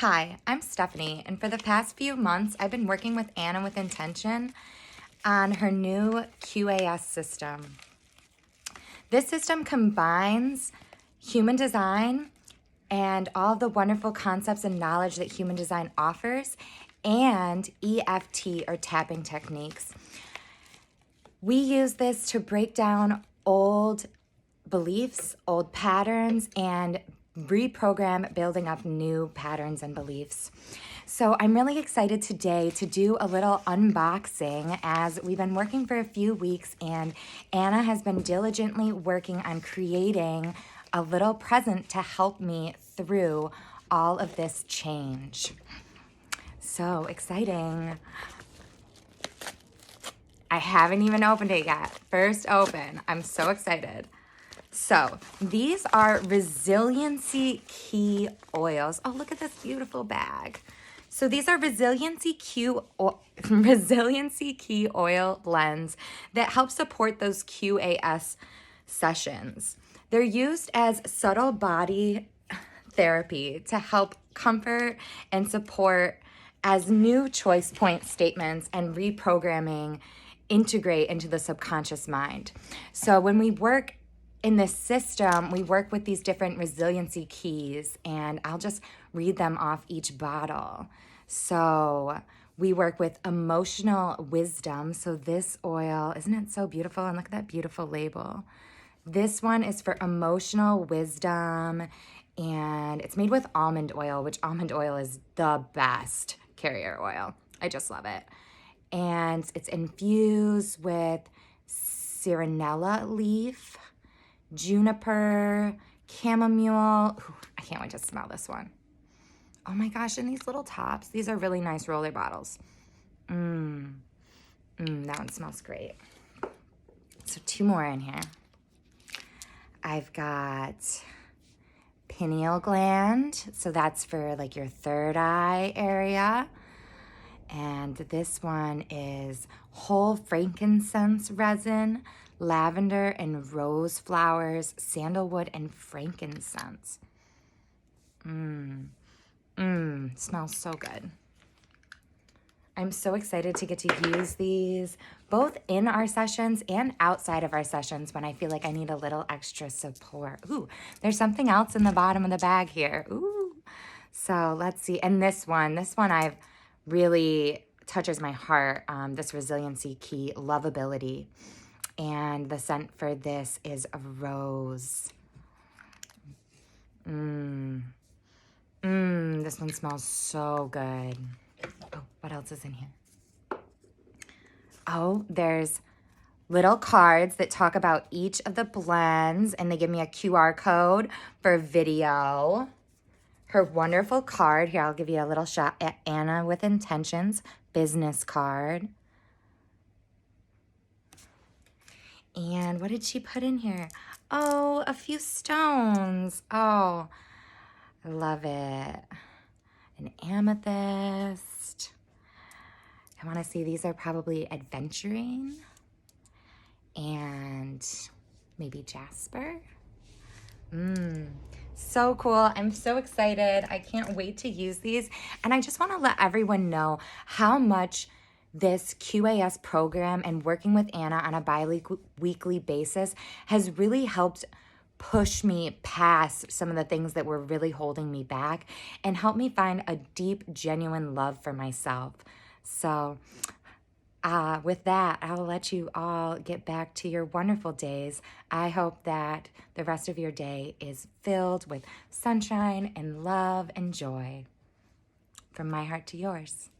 Hi, I'm Stephanie, and for the past few months, I've been working with Anna with Intention on her new QAS system. This system combines human design and all the wonderful concepts and knowledge that human design offers and EFT or tapping techniques. We use this to break down old beliefs, old patterns, and reprogram building up new patterns and beliefs. So I'm really excited today to do a little unboxing as we've been working for a few weeks and Anna has been diligently working on creating a little present to help me through all of this change. So exciting. I haven't even opened it yet. First open. I'm so excited. So these are Resiliency Key oils. Oh, look at this beautiful bag. So these are Resiliency Key oil blends that help support those QAS sessions. They're used as subtle body therapy to help comfort and support as new choice point statements and reprogramming integrate into the subconscious mind. So when we work in this system, we work with these different resiliency keys, and I'll just read them off each bottle. So we work with emotional wisdom. So this oil, isn't it so beautiful? And look at that beautiful label. This one is for emotional wisdom, and it's made with almond oil, which almond oil is the best carrier oil. I just love it. And it's infused with serenella leaf, juniper, chamomile. Ooh, I can't wait to smell this one. Oh my gosh, and these little tops. These are really nice roller bottles. That one smells great. So 2 more in here. I've got pineal gland. So that's for like your third eye area. And this one is whole frankincense resin, lavender and rose flowers, sandalwood and frankincense. Smells so good. I'm so excited to get to use these both in our sessions and outside of our sessions when I feel like I need a little extra support. Ooh, there's something else in the bottom of the bag here. Ooh. So let's see. And this one I've really touches my heart, this Resiliency Key, Lovability. And the scent for this is a rose. This one smells so good. Oh, what else is in here? Oh, there's little cards that talk about each of the blends, and they give me a QR code for video. Her wonderful card. Here, I'll give you a little shot at Anna with Intentions business card. And what did she put in here? Oh, a few stones. Oh, I love it. An amethyst. I want to see, these are probably adventuring. And maybe jasper. So cool. I'm so excited. I can't wait to use these. And I just want to let everyone know how much this QAS program and working with Anna on a bi-weekly basis has really helped push me past some of the things that were really holding me back and help me find a deep, genuine love for myself. So with that, I'll let you all get back to your wonderful days. I hope that the rest of your day is filled with sunshine and love and joy. From my heart to yours.